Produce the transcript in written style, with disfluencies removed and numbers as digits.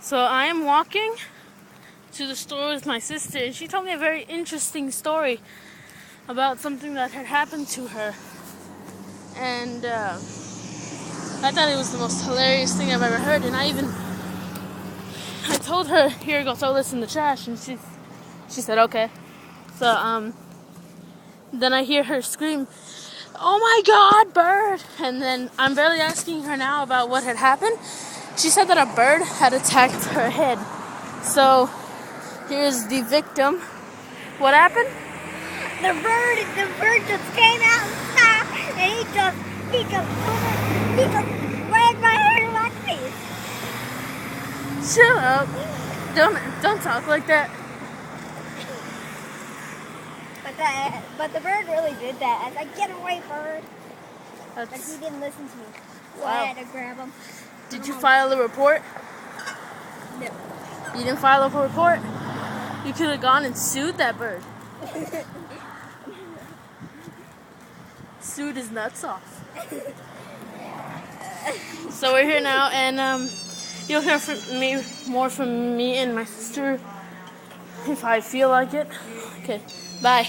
So I am walking to the store with my sister, and she told me a very interesting story about something that had happened to her. And I thought it was the most hilarious thing I've ever heard. And I told her, here, go throw this in the trash. And she said, okay. So then I hear her scream, "Oh my God, bird!" And then I'm barely asking her now about what had happened. She said that a bird had attacked her head. So here's the victim. What happened? The bird just came out and stopped, and he just grabbed my hair like this. Shut up! Don't talk like that. But the bird really did that. I was like, "Get away, bird!" But he didn't listen to me. So I had to grab him. Did you file a report? No. You didn't file a report? You could have gone and sued that bird. Sued his nuts off. So we're here now, and you'll hear more from me and my sister if I feel like it. Okay, bye.